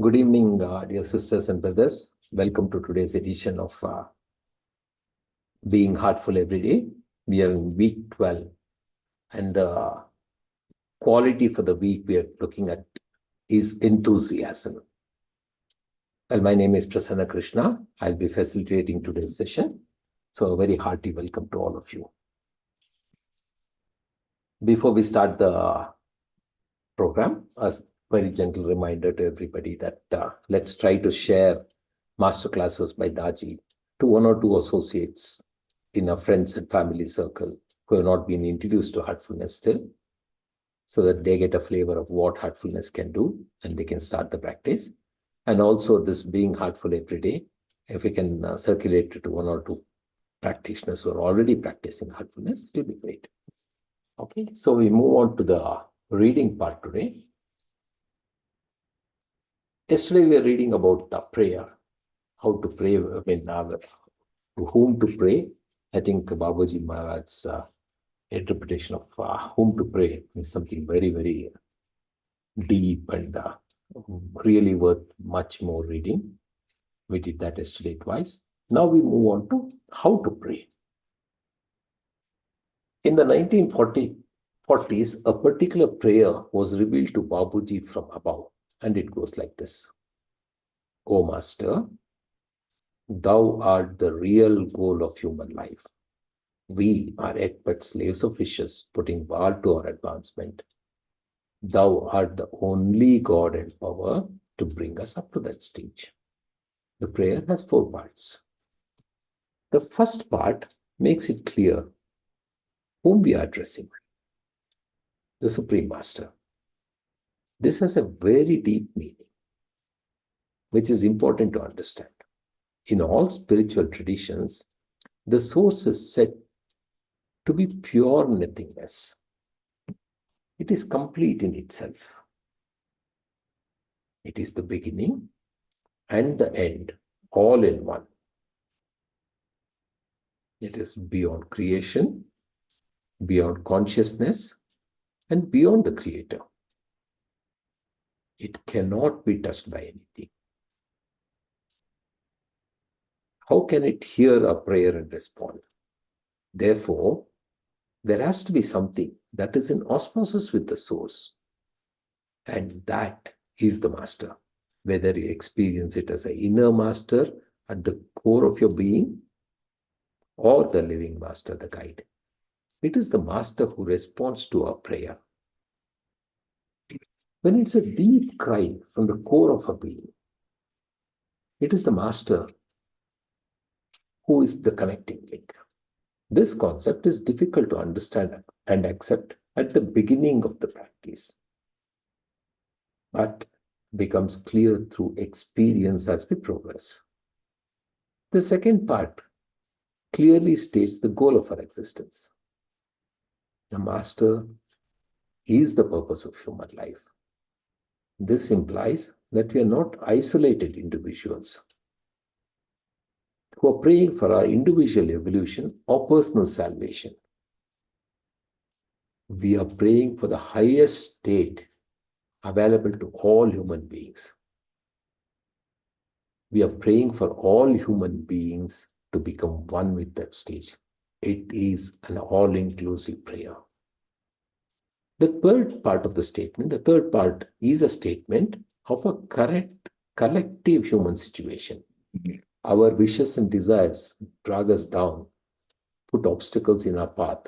Good evening, dear sisters and brothers. Welcome to today's edition of Being Heartful Every Day. We are in week 12, and the quality for the week we are looking at is enthusiasm. Well, my name is Prasanna Krishna. I'll be facilitating today's session. So a very hearty welcome to all of you. Before we start the program, a very gentle reminder to everybody that let's try to share masterclasses by Daji to one or two associates in a friends and family circle who have not been introduced to heartfulness still, so that they get a flavor of what heartfulness can do and they can start the practice. And also this being heartful every day, if we can circulate it to one or two practitioners who are already practicing heartfulness, it will be great. Okay, so we move on to the reading part today. Yesterday we were reading about prayer, how to pray, to whom to pray. I think Babaji Maharaj's interpretation of whom to pray is something very, very deep and really worth much more reading. We did that yesterday twice. Now we move on to how to pray. In the 1940s, a particular prayer was revealed to Babaji from above, and it goes like this. O Master, thou art the real goal of human life. We are yet but slaves of wishes, putting bar to our advancement. Thou art the only God and power to bring us up to that stage. The prayer has 4 parts. The first part makes it clear whom we are addressing. The Supreme Master. This has a very deep meaning, which is important to understand. In all spiritual traditions, the source is said to be pure nothingness. It is complete in itself. It is the beginning and the end, all in one. It is beyond creation, beyond consciousness, and beyond the Creator. It cannot be touched by anything. How can it hear a prayer and respond? Therefore, there has to be something that is in osmosis with the source. And that is the master. Whether you experience it as an inner master at the core of your being, or the living master, the guide. It is the master who responds to our prayer. When it's a deep cry from the core of a being, it is the master who is the connecting link. This concept is difficult to understand and accept at the beginning of the practice, but becomes clear through experience as we progress. The second part clearly states the goal of our existence. The master is the purpose of human life. This implies that we are not isolated individuals who are praying for our individual evolution or personal salvation. We are praying for the highest state available to all human beings. We are praying for all human beings to become one with that stage. It is an all-inclusive prayer. The third part of the statement, the third part is a statement of a correct collective human situation. Our wishes and desires drag us down, put obstacles in our path.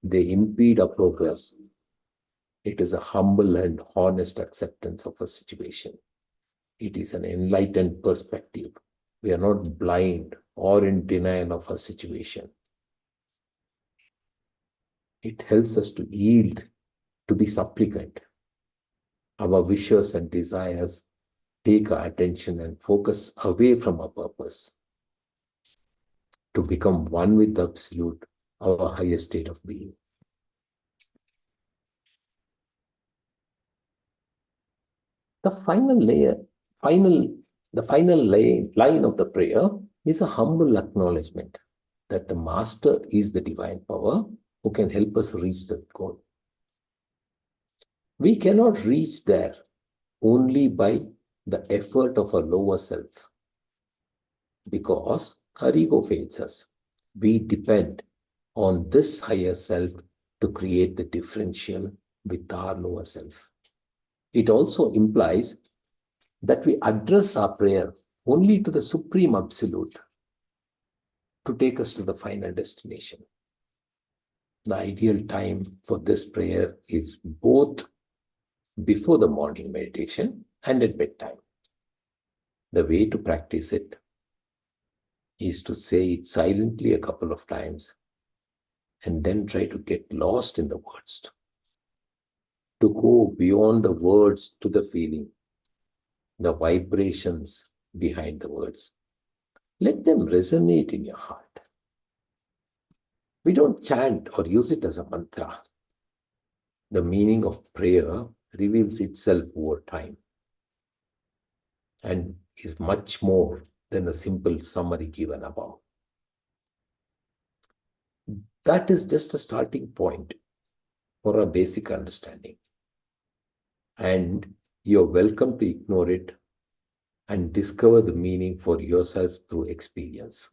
They impede our progress. It is a humble and honest acceptance of a situation. It is an enlightened perspective. We are not blind or in denial of a situation. It helps us to yield, to be supplicant. Our wishes and desires take our attention and focus away from our purpose, to become one with the Absolute, our highest state of being. The final line of the prayer is a humble acknowledgement that the Master is the divine power who can help us reach that goal. We cannot reach there only by the effort of a lower self because our ego fails us. We depend on this higher self to create the differential with our lower self. It also implies that we address our prayer only to the Supreme Absolute to take us to the final destination. The ideal time for this prayer is both before the morning meditation and at bedtime. The way to practice it is to say it silently a couple of times and then try to get lost in the words, to go beyond the words to the feeling, the vibrations behind the words. Let them resonate in your heart. We don't chant or use it as a mantra. The meaning of prayer reveals itself over time and is much more than the simple summary given above. That is just a starting point for a basic understanding. And you're welcome to ignore it and discover the meaning for yourself through experience.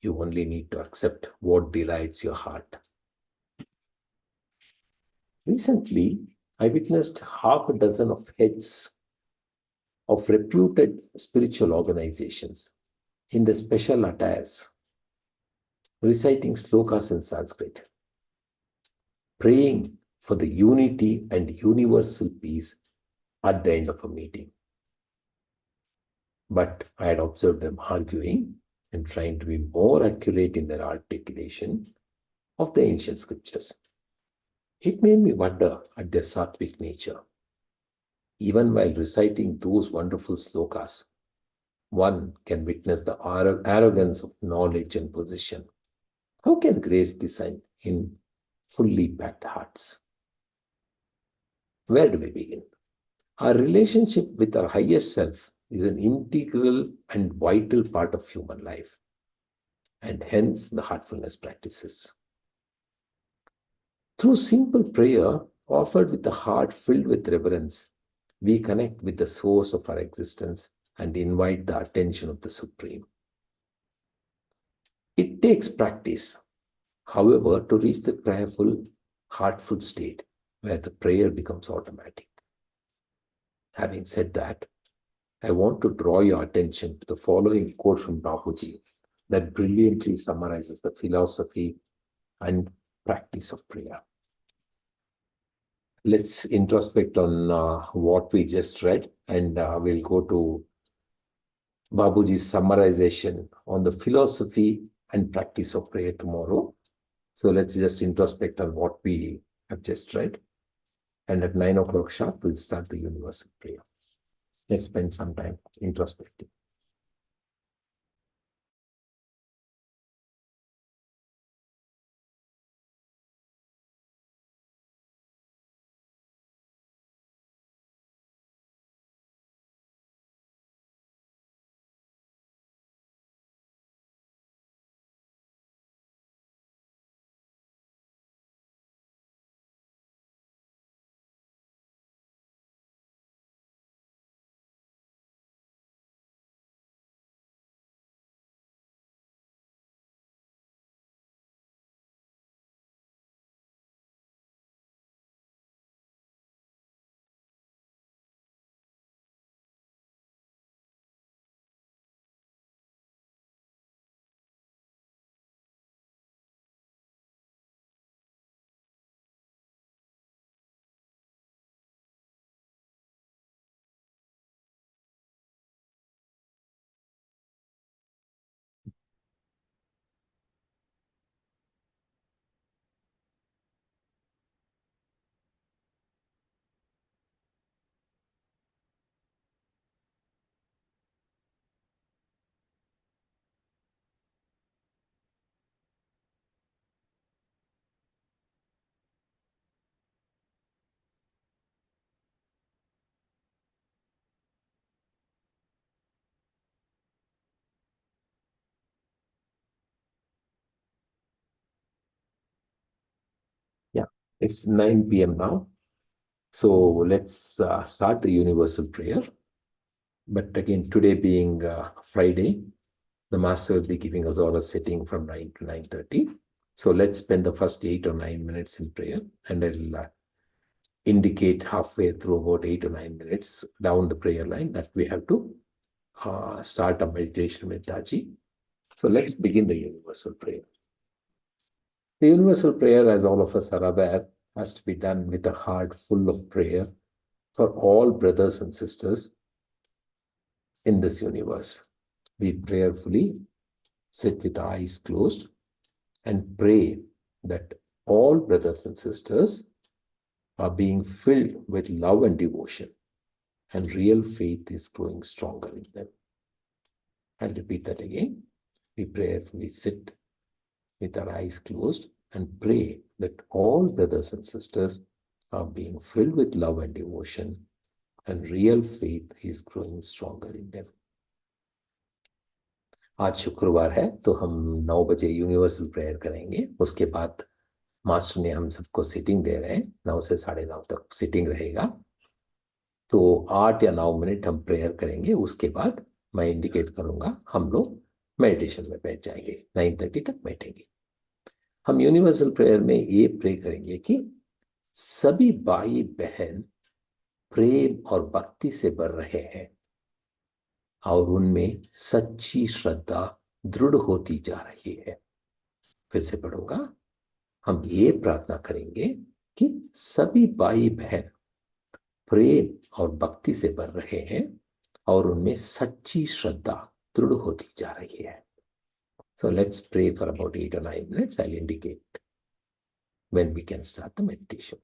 You only need to accept what delights your heart. Recently, I witnessed half a dozen of heads of reputed spiritual organizations in the special attires, reciting slokas in Sanskrit, praying for the unity and universal peace at the end of a meeting. But I had observed them arguing and trying to be more accurate in their articulation of the ancient scriptures. It made me wonder at their sattvic nature. Even while reciting those wonderful slokas, one can witness the arrogance of knowledge and position. How can grace descend in fully packed hearts? Where do we begin? Our relationship with our highest self is an integral and vital part of human life, and hence the heartfulness practices. Through simple prayer offered with a heart filled with reverence, we connect with the source of our existence and invite the attention of the Supreme. It takes practice, however, to reach the prayerful, heartful state where the prayer becomes automatic. Having said that, I want to draw your attention to the following quote from Bapuji that brilliantly summarizes the philosophy and practice of prayer. Let's introspect on what we just read, and we'll go to Babuji's summarization on the philosophy and practice of prayer tomorrow. So let's just introspect on what we have just read. And at 9 o'clock sharp, we'll start the universal prayer. Let's spend some time introspecting. Yeah, it's 9 p.m. now. So let's start the universal prayer. But again, today being Friday, the master will be giving us all a sitting from 9 to 9:30. So let's spend the first 8 or 9 minutes in prayer, and I'll indicate halfway through about 8 or 9 minutes down the prayer line that we have to start a meditation with Taji. So let's begin the universal prayer. The universal prayer, as all of us are aware, has to be done with a heart full of prayer for all brothers and sisters in this universe. We prayerfully sit with eyes closed and pray that all brothers and sisters are being filled with love and devotion, and real faith is growing stronger in them. I'll repeat that again. We prayerfully sit with our eyes closed and pray that all brothers and sisters are being filled with love and devotion, and real faith is growing stronger in them. आज शुक्रवार है तो हम 9 बजे universal prayer करेंगे। उसके बाद master ने हम सबको सिटिंग दे रहे हैं, 9 से 9:30 तक सिटिंग रहेगा। तो 8 या 9 मिनट हम प्रेयर करेंगे, उसके बाद मैं इंडिकेट करूंगा, हम लोग मेडिटेशन में बैठ जाएंगे, 9:30 तक बैठेंगे। हम यूनिवर्सल प्रेयर में ये प्रे करेंगे कि सभी भाई बहन प्रेम और भक्ति से भर रहे हैं और उनमें सच्ची श्रद्धा दृढ़ होती जा रही है। फिर से पढ़ूंगा। हम ये प्रार्थना करेंगे कि सभी भाई बहन प्रेम और भक्ति से भर रहे हैं और उनमें सच्ची श्रद्धा दृढ़ होती जा रही है। So let's pray for about 8 or 9 minutes. I'll indicate when we can start the meditation.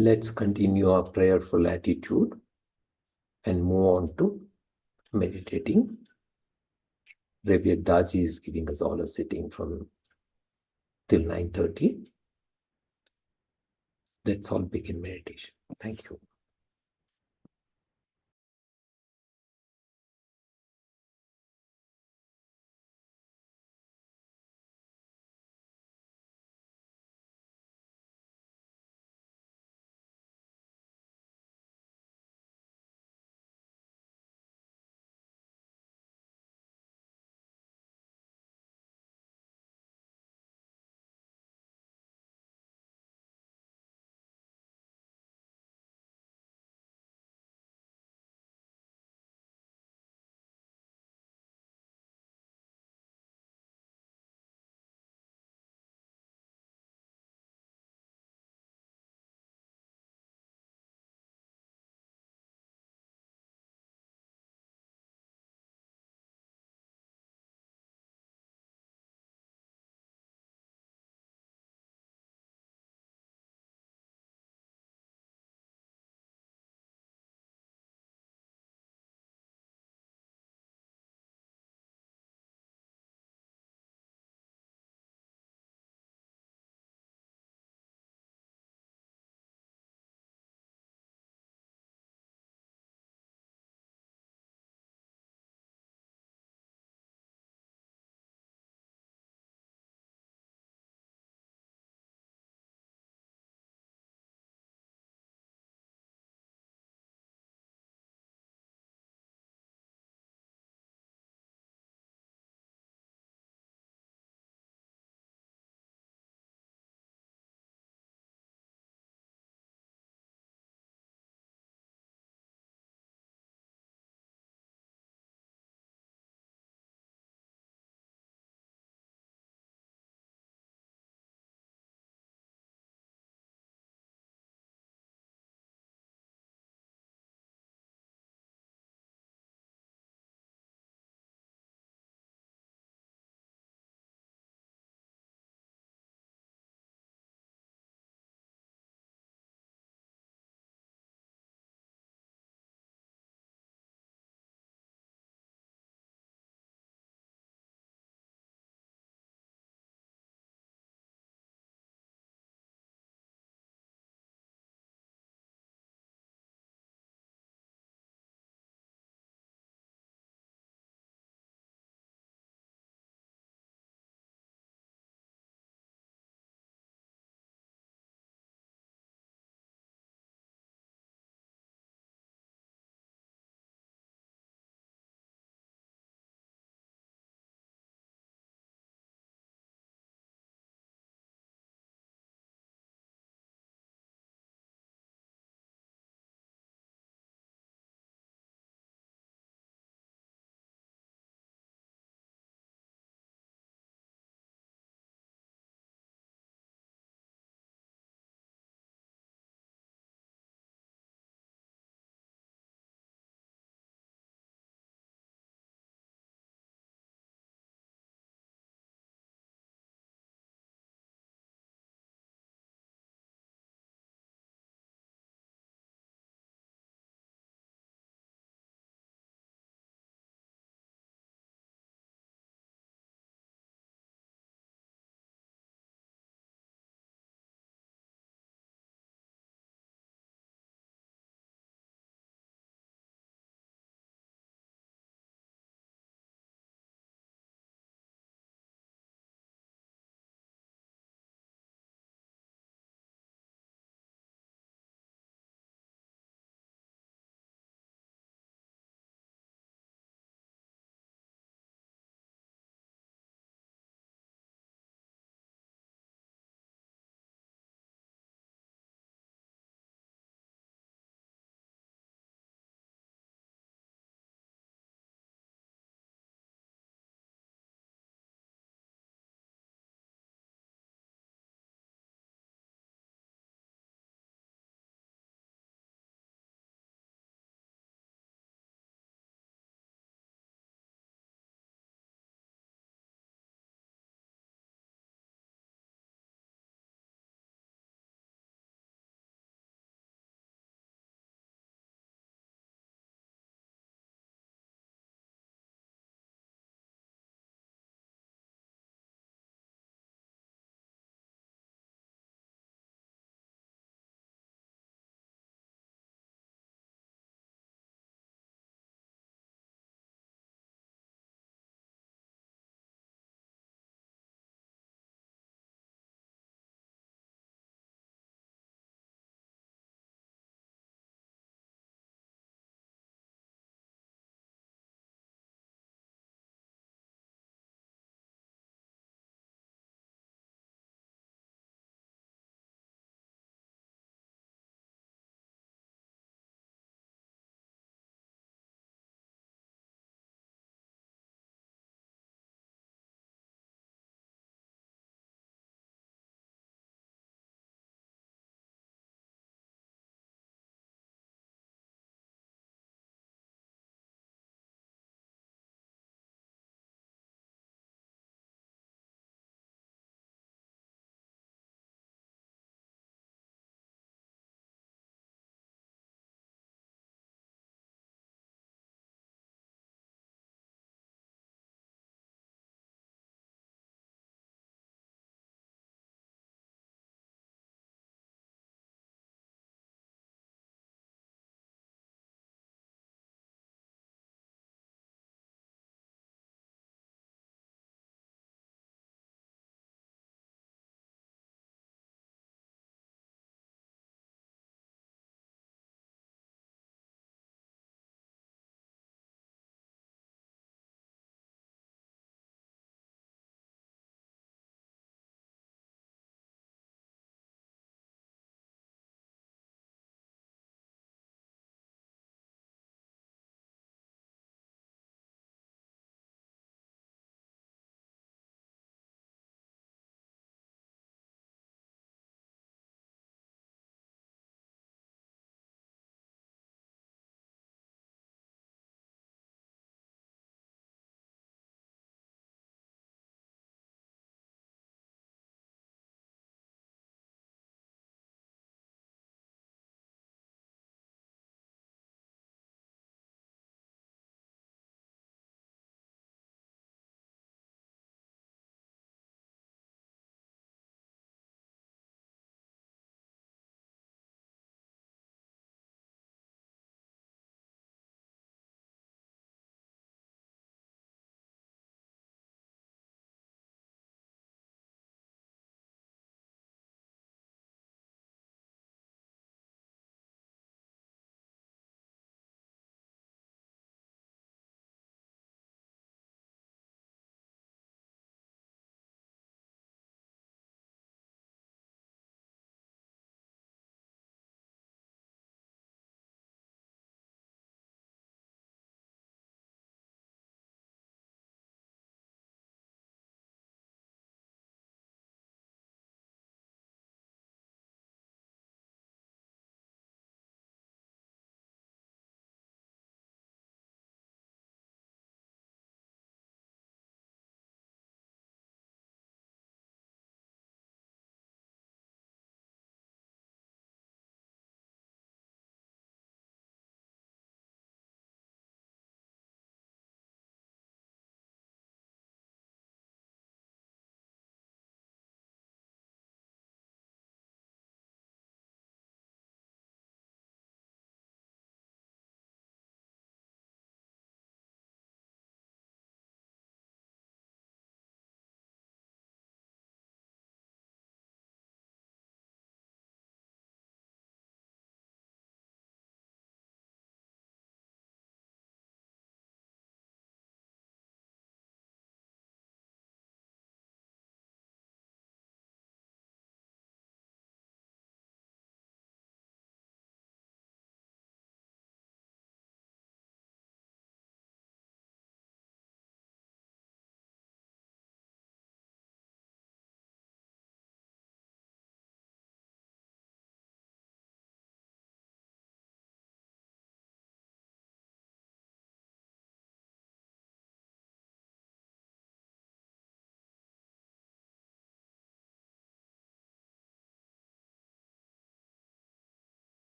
Let's continue our prayerful attitude and move on to meditating. Revered Daji is giving us all a sitting from till 9:30. Let's all begin meditation. Thank you.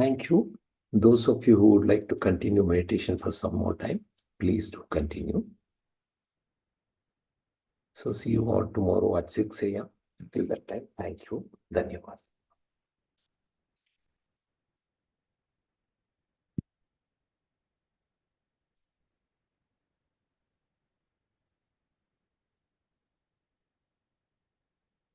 Thank you. Those of you who would like to continue meditation for some more time, please do continue. So see you all tomorrow at 6 a.m. Till that time, thank you. Dhanyavad.